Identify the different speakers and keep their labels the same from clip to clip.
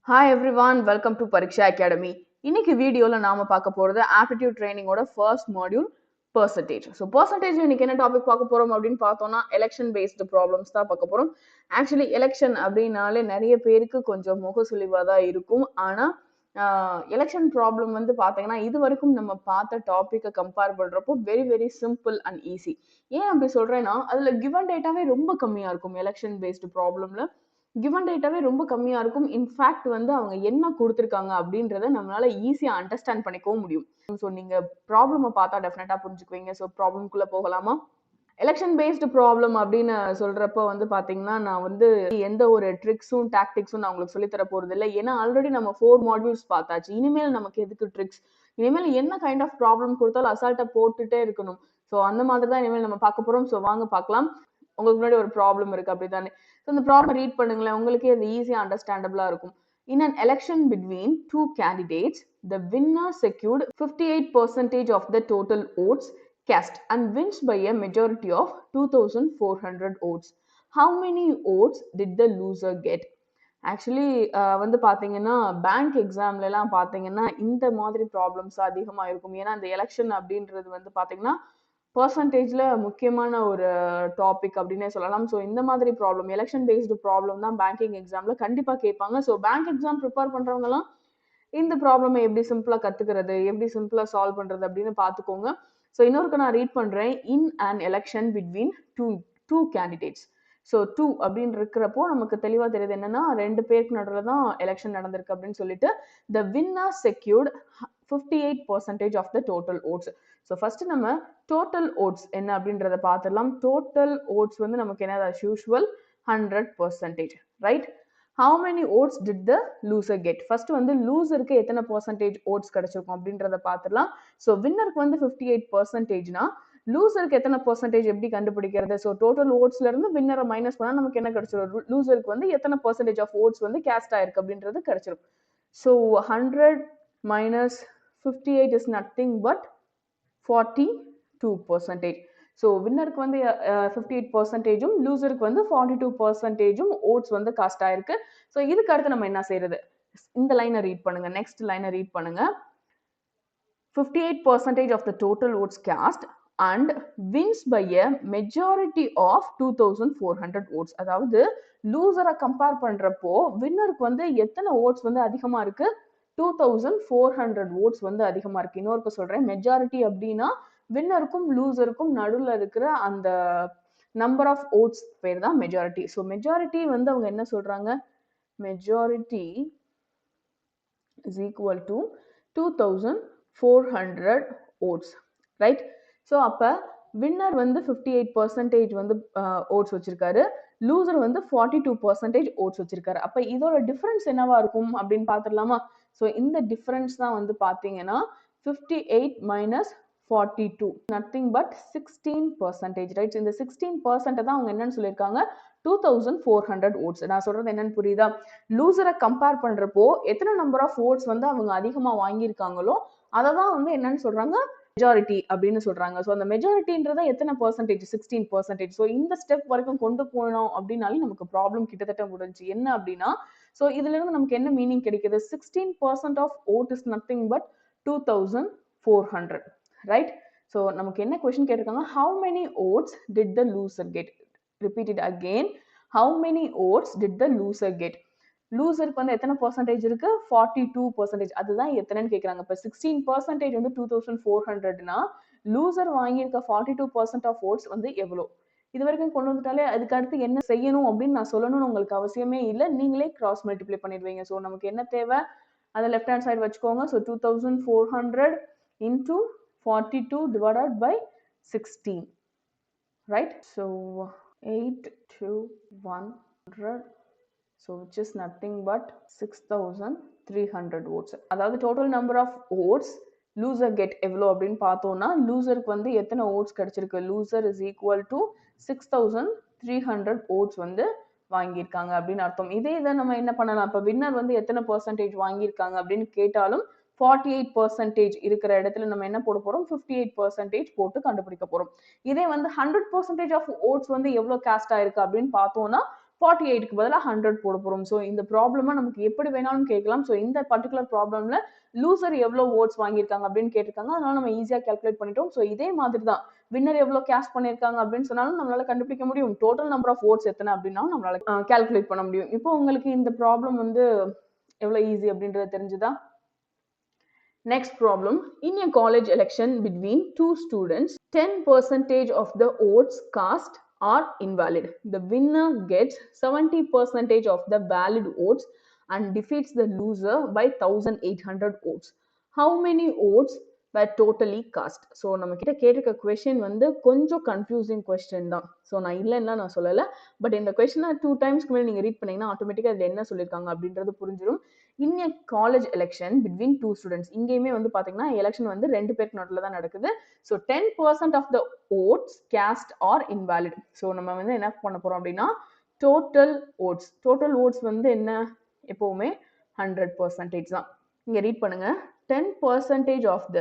Speaker 1: Hi everyone, welcome to Pariksha Academy. இன்னைக்கு வீடியோல நாம பார்க்க போறது ஆப்டிடியூட் ட்ரைனிங்கோட ஃபர்ஸ்ட் மாடியூல் பெர்சன்டேஜ். ஸோ பெர்சன்டேஜ்ல இன்னைக்கு என்ன டாபிக் பார்க்க போறோம் அப்படின்னு பார்த்தோம்னா எலெக்ஷன் பேஸ்டு ப்ராப்ளம்ஸ் தான் பார்க்க போறோம். ஆக்சுவலி எலெக்ஷன் அப்படின்னாலே நிறைய பேருக்கு கொஞ்சம் முகசுளிவா தான் இருக்கும். ஆனா எலெக்ஷன் ப்ராப்ளம் வந்து பார்த்தீங்கன்னா இது வரைக்கும் நம்ம பார்த்த டாப்பிக்கை கம்பேர் பண்றப்போ very very simple and easy. ஏன் அப்படி சொல்றேன்னா அதுல கிவன் டேட்டாவே ரொம்ப கம்மியா இருக்கும். எலெக்ஷன் பேஸ்டு ப்ராப்ளம்ல கிவன் டேட்டாவே ரொம்ப கம்மியா இருக்கும். இன்ஃபேக்ட் வந்து அவங்க என்ன கொடுத்துருக்காங்க அப்படின்றத நம்மளால ஈஸியா அண்டர்ஸ்டாண்ட் பண்ணிக்கவும் முடியும். ஸோ நீங்க ப்ராப்ளமை பார்த்தா டெஃபினட்டா புரிஞ்சுக்குவீங்க. ஸோ ப்ராப்ளம்குள்ள போகலாமா? எலெக்ஷன் பேஸ்டு ப்ராப்ளம் அப்படின்னு சொல்றப்ப வந்து பாத்தீங்கன்னா நான் வந்து எந்த ஒரு ட்ரிக்ஸும் டாக்டிக்ஸும் நான் உங்களுக்கு சொல்லித்தர போறது இல்லை. ஏன்னா ஆல்ரெடி நம்ம 4 மாடியூல்ஸ் பார்த்தாச்சு. இனிமேல் நமக்கு எதுக்கு ட்ரிக்ஸ்? இனிமேல் என்ன கைண்ட் ஆஃப் ப்ராப்ளம் கொடுத்தாலும் அசால்ட்டா போட்டுட்டே இருக்கணும். ஸோ அந்த மாதிரி தான் இனிமேல் நம்ம பார்க்க போறோம். ஸோ வாங்க பார்க்கலாம். உங்களுக்கு முன்னாடி ஒரு ப்ராப்ளம் இருக்கு அப்படித்தானே? ஸோ அந்த ப்ராப்ளம் ரீட் பண்ணுங்களேன். உங்களுக்கே அது ஈஸியா அண்டர்ஸ்டாண்டபிளா இருக்கும். In an election between two candidates, the winner secured 58% of the total votes cast and wins by a majority of 2,400 votes. How many votes did the loser get? Actually வந்து பார்த்தீங்கன்னா bank எக்ஸாம்லலாம் பார்த்தீங்கன்னா இந்த மாதிரி ப்ராப்ளம்ஸ் அதிகமாக இருக்கும். ஏன்னா இந்த election அப்படின்றது வந்து பார்த்தீங்கன்னா பர்சன்டேஜ்ல முக்கியமான ஒரு டாபிக் அப்படின்னே சொல்லலாம். ஸோ இந்த மாதிரி ப்ராப்ளம் எலெக்ஷன் பேஸ்டு ப்ராப்ளம் தான் பேங்கிங் எக்ஸாம்ல கண்டிப்பாக கேட்பாங்க. ஸோ பேங்க் எக்ஸாம் ப்ரிப்பேர் பண்ணுறவங்கலாம் இந்த ப்ராப்ளமை எப்படி சிம்பிளா கத்துக்கிறது, எப்படி சிம்பிளா சால்வ் பண்றது அப்படின்னு பார்த்துக்கோங்க. ஸோ இன்னொருக்கு நான் ரீட் பண்றேன். In an election between two candidates. So two அப்படின்னு இருக்கிறப்போ நமக்கு தெளிவா தெரியுது என்னன்னா 2 பேருக்கு நடுவில் தான் எலெக்ஷன் நடந்திருக்கு அப்படின்னு சொல்லிட்டு the winner secured 58% of the total votes. So first நம்ம டோட்டல் ஓட்ஸ் என்ன அப்படின்றத பார்த்துடலாம். டோட்டல் ஓட்ஸ் வந்து நமக்கு என்ன usual 100%, right? How many votes did the loser get? First வந்து லூசருக்கு எத்தனை பர்சன்டேஜ் ஓட்ஸ் கிடைச்சிருக்கும் அப்படின்றத பார்த்துடலாம். ஸோ வின்னருக்கு வந்து 58%னா லூசருக்கு எத்தனை பர்சன்டேஜ் எப்படி கண்டுபிடிக்கிறது? ஸோ டோட்டல் ஓட்ஸ்ல இருந்து வின்னரை மைனஸ் பண்ணா நமக்கு என்ன கிடைச்சிடும்? லூசருக்கு வந்து எத்தனை பர்சன்டேஜ் ஆஃப் ஓட்ஸ் வந்து கேஸ்ட் ஆயிருக்கு அப்படின்றது கிடைச்சிடும். So 100 minus 58 is nothing but 42%. So வின்னருக்கு வந்து 58%, லூசருக்கு வந்து 42% ஓட்ஸ் வந்து காஸ்ட் ஆயிருக்கு. ஸோ இதுக்கு அடுத்து நம்ம என்ன செய்யறது? இந்த லைனை ரீட் பண்ணுங்க. நெக்ஸ்ட் லைனை ரீட் பண்ணுங்க. 58% of the total votes cast and wins by a majority of 2,400 votes. அதாவது லூசரை கம்பேர் பண்றப்போ வின்னருக்கு வந்து எத்தனை ஓட்ஸ் வந்து அதிகமா இருக்கு? 2,400 ஓட்ஸ் வந்து அதிகமா இருக்கு. இன்னொருக்கு சொல்றேன், மெஜாரிட்டி அப்படின்னா வின்னருக்கும் லூசருக்கும் நடுவில் இருக்கிற அந்த நம்பர் ஆஃப் ஓட்ஸ் பேர் தான் மெஜாரிட்டி. ஸோ மெஜாரிட்டி வந்து அவங்க என்ன சொல்றாங்க? Majority is equal to 2,400 votes, right? So அப்போ வின்னர் வந்து 58% வந்து ஓட்ஸ் வச்சிருக்காரு, லூசர் வந்து 42% ஓட்ஸ் வச்சிருக்காரு. அப்போ இதோட டிஃபரன்ஸ் என்னவா இருக்கும் அப்படின்னு பார்த்துடலாமா? ஸோ இந்த டிஃபரன்ஸ் தான் வந்து பார்த்தீங்கன்னா 58 மைனஸ் 42 நத்திங் பட் 16%, ரைட்? இந்த 16% தான் அவங்க என்னன்னு சொல்லியிருக்காங்க? 2,400 ஓட்ஸ். நான் சொல்றது என்னன்னு புரியுதா? லூசரை கம்பேர் பண்றப்போ எத்தனை நம்பர் ஆஃப் ஓட்ஸ் வந்து அவங்க அதிகமா வாங்கியிருக்காங்களோ அதை தான் வந்து என்னன்னு சொல்றாங்க? மெஜாரிட்டி அப்படின்னு சொல்றாங்க. ஸோ அந்த மெஜாரிட்டின்றத எத்தனை பர்சன்டேஜ்? 16%. ஸோ இந்த ஸ்டெப் வரைக்கும் கொண்டு போனோம் அப்படின்னாலே நமக்கு ப்ராப்ளம் கிட்டத்தட்ட முடிஞ்சு. என்ன அப்படின்னா, ஸோ இதுல இருந்து நமக்கு என்ன மீனிங் கிடைக்குது? 16% of vote is nothing but 2,400, right? So நமக்கு என்ன கொஸ்டின் கேட்டிருக்காங்க? How many votes did the loser get? Repeat it again. How many votes did the loser get? லூசருக்கு வந்து எத்தனை பர்சன்டேஜ் இருக்கு? 42%. அதுதான் எத்தனைன்னு கேட்குறாங்க. இப்போ 16% வந்து 2,400னா லூசர் வாங்கியிருக்க 42% ஆஃப் ஓட்ஸ் வந்து எவ்வளோ? இது வரைக்கும் கொண்டு வந்துட்டாலே அதுக்கு அடுத்து என்ன செய்யணும் அப்படின்னு நான் சொல்லணும்னு உங்களுக்கு அவசியமே இல்லை. நீங்களே கிராஸ் மல்டிப்ளை பண்ணிடுவீங்க. ஸோ நமக்கு என்ன தேவை? அதை லெஃப்ட் ஹேண்ட் சைடு வச்சுக்கோங்க. So 2,400 into 42 divided by 16, right? So 8 to 100, so which is nothing but 6,300 votes. அதாவது total number of votes loser get எவ்வளோ அப்படின்னு பார்த்தோம்னா லூசருக்கு வந்து எத்தனை ஓட்ஸ் கிடைச்சிருக்கு? Loser is equal to 6,300 votes வந்து வாங்கியிருக்காங்க அப்படின்னு அர்த்தம். இதே இதை நம்ம என்ன பண்ணலாம்? இப்போ வின்னர் வந்து எத்தனை பர்சன்டேஜ் வாங்கியிருக்காங்க அப்படின்னு கேட்டாலும் 48% இருக்கிற இடத்துல நம்ம என்ன போட போறோம்? 58% போட்டு கண்டுபிடிக்க போறோம். இதே வந்து 100% ஆஃப் ஓட்ஸ் வந்து எவ்வளோ காஸ்ட் ஆயிருக்கு அப்படின்னு பார்த்தோம்னா 48க்கு பதிலா 100 போட போறோம். ஸோ இந்த ப்ராப்ளமா நமக்கு எப்படி வேணாலும் கேட்கலாம். ஸோ இந்த பர்டிகுலர் ப்ராப்ளம்ல லூசர் எவ்வளவு ஓட்ஸ் வாங்கியிருக்காங்க அப்படின்னு கேட்டிருக்காங்க. அதனால நம்ம ஈஸியா கால்குலேட் பண்ணிட்டோம். ஸோ இதே மாதிரி தான் வின்னர் எவ்வளவு கேஷ் பண்ணிருக்காங்க அப்படின்னு சொன்னாலும் நம்மளால கண்டுபிடிக்க முடியும். டோட்டல் நம்பர் ஆஃப் ஓட்ஸ் எத்தனை அப்படின்னாலும் நம்மளால கால்குலேட் பண்ண முடியும். இப்போ உங்களுக்கு இந்த ப்ராப்ளம் வந்து எவ்வளவு ஈஸி அப்படின்றது தெரிஞ்சுதா? Next problem, in a college election between two students, 10% of the votes cast are invalid. The winner gets 70% of the valid votes and defeats the loser by 1800 votes. How many votes were totally cast? So நம்ம கிட்ட கேட்டிருக்க question வந்து கொஞ்சம் confusing question தான். So நான் இல்லைன்னா நான் சொல்லலை, பட் இந்த கொஸ்டினை 2 டைம்ஸ்க்கு மேலே நீங்கள் ரீட் பண்ணீங்கன்னா ஆட்டோமேட்டிக்காக அதில் என்ன சொல்லியிருக்காங்க அப்படின்றது புரிஞ்சிடும். In a college election between two students, இங்கேயுமே வந்து பாத்தீங்கன்னா எலெக்ஷன் வந்து 2 பேருக்கு நடுவில் தான் நடக்குது. So 10% of the votes cast are invalid. So நம்ம வந்து என்ன பண்ண போறோம் அப்படின்னா டோட்டல் ஓட்ஸ் வந்து என்ன எப்பவுமே 100% தான். இங்க ரீட் பண்ணுங்க, 10% of the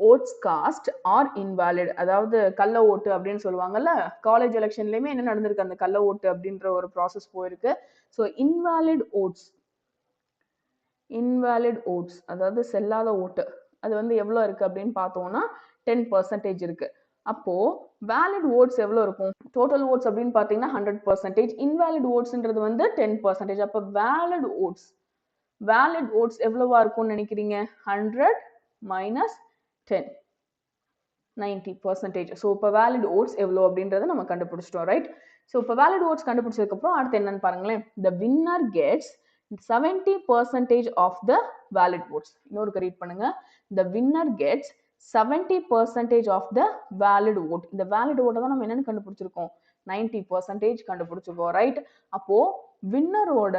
Speaker 1: votes cast are invalid, அதாவது கள்ள ஓட்டு அப்படின்னு சொல்லுவாங்கல்ல. காலேஜ் எலெக்ஷன்லயுமே என்ன நடந்திருக்கு, அந்த கள்ள ஓட்டு அப்படின்ற ஒரு ப்ராசஸ் போயிருக்கு. ஸோ இன்வாலிட் ஓட்ஸ் அதாவது செல்லாத ஓட்டு, அது வந்து எவ்வளவு இருக்கு அப்படின்னு பார்த்தோம்னா 10% இருக்கு. அப்போ வேலிட் ஓட்ஸ் எவ்வளவு இருக்கும்? டோட்டல் ஓட்ஸ் அப்படின்னு பார்த்தீங்கன்னா 100%, இன்வாலிட் ஓட்ஸ்ன்றது வந்து 10%. அப்போ வேலிட் ஓட்ஸ் எவ்வளவா இருக்கும்னு நினைக்கிறீங்க? 100 minus 10, 90%. ஸோ இப்போ வேலிட் ஓட்ஸ் எவ்வளோ அப்படின்றத நம்ம கண்டுபிடிச்சிட்டோம், ரைட்? ஸோ இப்போ வேலிட் ஓட்ஸ் கண்டுபிடிச்சதுக்கு அப்புறம் அடுத்து என்னன்னு பாருங்களேன். The winner gets 70% of the valid votes. இன்னொரு ரீட் பண்ணுங்க. The winner gets 70% of the valid vote. இந்த வேலிட் ஓட்டை தான் நம்ம என்னன்னு கண்டுபிடிச்சிருக்கோம்? 90% கண்டுபிடிச்சிருக்கோம், ரைட்? அப்போ வின்னரோட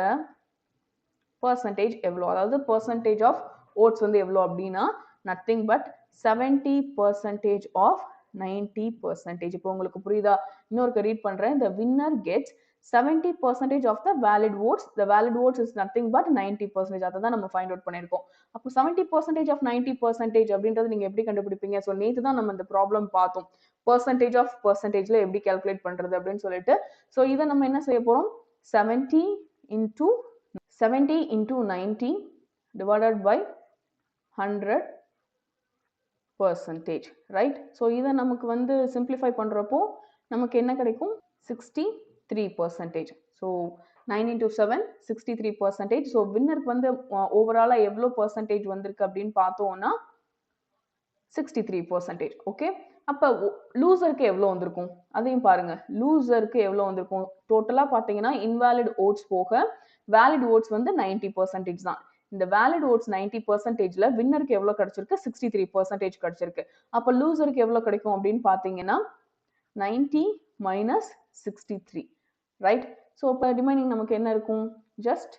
Speaker 1: பர்சன்டேஜ் எவ்வளோ, அதாவது பர்சன்டேஜ் ஆஃப் ஓட்ஸ் வந்து எவ்வளோ அப்படின்னா நத்திங் பட் 70% of 90%. இப்போ உங்களுக்கு புரியுதா? இன்னொரு ரீட் பண்றேன். The winner gets 70% of the valid votes. The valid votes is nothing but 90%. அதை தான் நம்ம ஃபைண்ட் அவுட் பண்ணியிருக்கோம். அப்போ 70% of 90% அப்படின்றது நீங்க எப்படி கண்டுபிடிப்பீங்க? ஸோ நேற்று தான் நம்ம இந்த ப்ராப்ளம் பார்த்தோம், பர்சன்டேஜ் ஆஃப் பர்சன்டேஜ்ல எப்படி கால்குலேட் பண்றது அப்படின்னு சொல்லிட்டு. ஸோ இதை நம்ம என்ன செய்ய போறோம்? 70 into 90 divided by 100%, right? So இதை நமக்கு வந்து சிம்பிளிஃபை பண்றப்போ நமக்கு என்ன கிடைக்கும்? 63%. So 9 into 7, 63%. ஸோ வின்னருக்கு வந்து ஓவராலா எவ்வளோ பர்சன்டேஜ் வந்திருக்கு அப்படின்னு பார்த்தோம்னா 63%. ஓகே, அப்ப லூசருக்கு எவ்வளவு வந்திருக்கும் அதையும் பாருங்க. லூசருக்கு எவ்வளவு வந்திருக்கும்? டோட்டலா பாத்தீங்கன்னா இன்வாலிட் ஓட்ஸ் போக வேலிட் ஓட்ஸ் வந்து 90% தான். இந்த வேலிட் ஓட்ஸ் 90%ல வின்னருக்கு எவ்வளவு கிடைச்சிருக்கு? 63% கிடைச்சிருக்கு. அப்ப லூசருக்கு எவ்வளவு கிடைக்கும் அப்படின்னு பாத்தீங்கன்னா 90 minus 63, ரைட்? ஸோ இப்போ ரிமைனிங் நமக்கு என்ன இருக்கும்? ஜஸ்ட்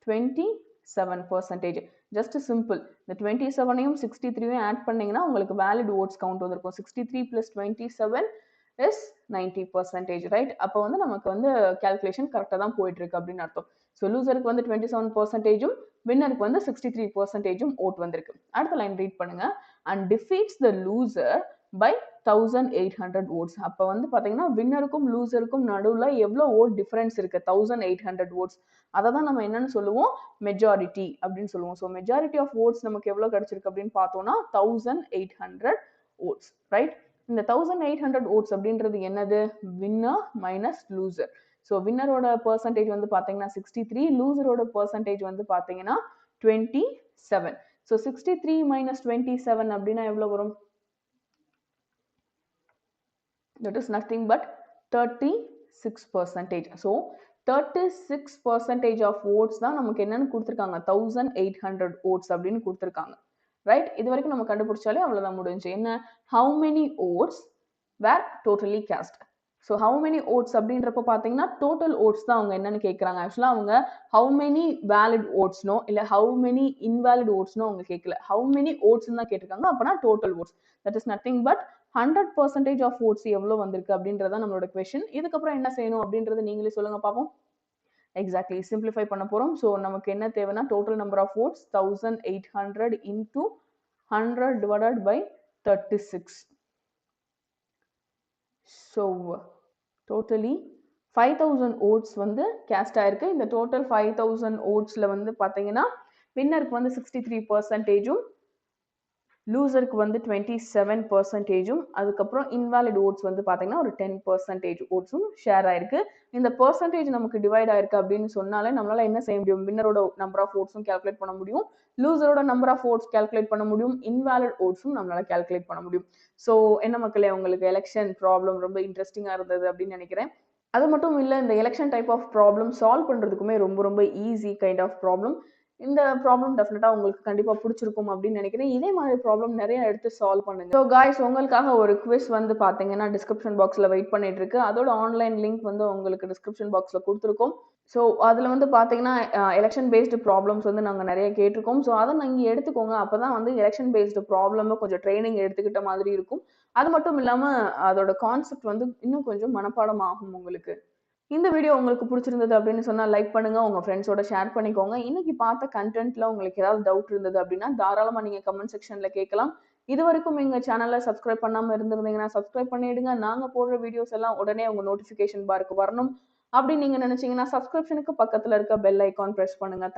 Speaker 1: 27%. Just simple. இந்த 27ஐயும் 63ஐயும் ஆட் பண்ணீங்கன்னா உங்களுக்கு வேலிட் ஓட்ஸ் கவுண்ட் வந்திருக்கும். 63 plus 27 is 90%, ரைட்? அப்போ வந்து நமக்கு வந்து கால்குலேஷன் கரெக்டாக தான் போயிட்டு இருக்கு அப்படின்னு அர்த்தம். ஸோ லூசருக்கு வந்து 27%, வின்னருக்கு வந்து 63% ஓட் வந்திருக்கு. அடுத்த லைன் ரீட் பண்ணுங்க. And defeats the loser by 1800 votes. அப்ப வந்து பாத்தீங்கன்னா வின்னருக்கும் லூசருக்கும் நடுவுல எவ்வளவு ஓட் டிஃபரன்ஸ் இருக்கு? 1800 votes. அதை தான் நம்ம என்னன்னு சொல்லுவோம்? மெஜாரிட்டி அப்படின்னு சொல்லுவோம். ஸோ மெஜாரிட்டி ஆஃப் ஓட்ஸ் நமக்கு எவ்வளவு கிடைச்சிருக்கு அப்படின்னு பார்த்தோம்னா 1800 ஓட்ஸ், ரைட்? இந்த 1800 ஓட்ஸ் அப்படின்றது என்னது? Winner minus loser. ஸோ வின்னரோட பர்சன்டேஜ் வந்து பாத்தீங்கன்னா 63, லூசரோட பர்சன்டேஜ் வந்து பாத்தீங்கன்னா 27. ஸோ 63 minus 27 அப்படின்னா எவ்வளவு வரும்? That is nothing but 36%. So 36% of votes தான் நமக்கு என்னன்னு கொடுத்திருக்காங்க? 1800 votes அப்படின்னு கொடுத்திருக்காங்க, ரைட்? இது வரைக்கும் நம்ம கண்டுபிடிச்சாலே அவ்வளவுதான் முடிஞ்சு. என்ன? how many votes were totally cast. So how many votes அப்படின்றப்ப பார்த்தீங்கன்னா டோட்டல் ஓட்ஸ் தான் அவங்க என்னன்னு கேட்குறாங்க. ஆக்சுவலாக அவங்க how many valid votes-நோ இல்லை how many invalid votes-நோ அவங்க கேட்கல, how many votes-ன்னு தான் கேட்டிருக்காங்க. அப்போனா total votes, that is nothing but 100% of votes எவ்வளோ வந்திருக்கு அப்படின்றத நம்மளோட கொஸ்டின். இதுக்கப்புறம் என்ன செய்யணும் அப்படின்றத நீங்களே சொல்லுங்க பார்ப்போம். எக்ஸாக்ட்லி சிம்பிளிஃபை பண்ண போறோம். ஸோ நமக்கு என்ன தேவைன்னா total number of votes 1800 into 100 divided by 36. So totally 5000 votes வந்து கேஸ்ட் ஆயிருக்கு. இந்த டோட்டல் 5000 ஓட்ஸ்ல வந்து பாத்தீங்கன்னா வின்னருக்கு வந்து 63%, லூசருக்கு வந்து 27%, அதுக்கப்புறம் இன்வாலிட் ஓட்ஸ் வந்து பாத்தீங்கன்னா ஒரு 10% ஓட்ஸும் ஷேர் ஆயிருக்கு. இந்த பெர்சன்டேஜ் நமக்கு டிவைட் ஆயிருக்கு அப்படின்னு சொன்னாலே நம்மளால என்ன செய்ய முடியும்? வின்னரோட நம்பர் ஆஃப் ஓட்ஸும் கால்குலேட் பண்ண முடியும், லூசரோட நம்பர் ஆஃப் ஓட்ஸ் கால்குலேட் பண்ண முடியும், இன்வாலிட் ஓட்ஸும் நம்மளால கால்குலேட் பண்ண முடியும். ஸோ என்ன மக்களே, உங்களுக்கு எலெக்ஷன் ப்ராப்ளம் ரொம்ப இன்ட்ரெஸ்டிங்கா இருந்தது அப்படின்னு நினைக்கிறேன். அது மட்டும் இல்ல, இந்த election type of problem solve பண்றதுக்குமே ரொம்ப ரொம்ப ஈஸி கைண்ட் ஆஃப் ப்ராப்ளம். இந்த ப்ராப்ளம் டெஃபினட்டா உங்களுக்கு கண்டிப்பா பிடிச்சிருக்கும் அப்படின்னு நினைக்கிறேன். இதே மாதிரி ப்ராப்ளம் நிறைய எடுத்து சால்வ் பண்ணுங்க. ஸோ காய்ஸ், உங்களுக்காக ஒரு குவிஸ் வந்து பாத்தீங்கன்னா டிஸ்கிரிப்ஷன் பாக்ஸ்ல வெயிட் பண்ணிட்டு இருக்கு. அதோட ஆன்லைன் லிங்க் வந்து உங்களுக்கு டிஸ்கிரிப்ஷன் பாக்ஸ்ல கொடுத்துருக்கோம். ஸோ அதுல வந்து பாத்தீங்கன்னா எலெக்ஷன் பேஸ்டு ப்ராப்ளம்ஸ் வந்து நாங்க நிறைய கேட்டிருக்கோம். ஸோ அதை நீங்க எடுத்துக்கோங்க. அப்பதான் வந்து எலெக்ஷன் பேஸ்டு ப்ராப்ளம் கொஞ்சம் ட்ரைனிங் எடுத்துக்கிட்ட மாதிரி இருக்கும். அது மட்டும் இல்லாம அதோட கான்செப்ட் வந்து இன்னும் கொஞ்சம் மனப்பாடம் ஆகும் உங்களுக்கு. இந்த வீடியோ உங்களுக்கு பிடிச்சிருந்தது அப்படின்னு சொன்னா லைக் பண்ணுங்க, உங்க ஃப்ரெண்ட்ஸோட ஷேர் பண்ணிக்கோங்க. இன்னைக்கு பார்த்த கண்டென்ட்ல உங்களுக்கு ஏதாவது டவுட் இருந்தது அப்படின்னா தாராளமா நீங்க கமெண்ட் செக்ஷன்ல கேட்கலாம். இது வரைக்கும் எங்க சேனலை சப்ஸ்கிரைப் பண்ணாம இருந்திருந்தீங்கன்னா சப்ஸ்கிரைப் பண்ணிடுங்க. நாங்க போடுற வீடியோஸ் எல்லாம் உடனே உங்க நோட்டிபிகேஷன் பாருக்கு வரணும் அப்படின்னு நீங்க நினைச்சீங்கன்னா சப்ஸ்கிரிப்ஷனுக்கு பக்கத்துல இருக்க பெல் ஐகான் பிரஸ் பண்ணுங்க.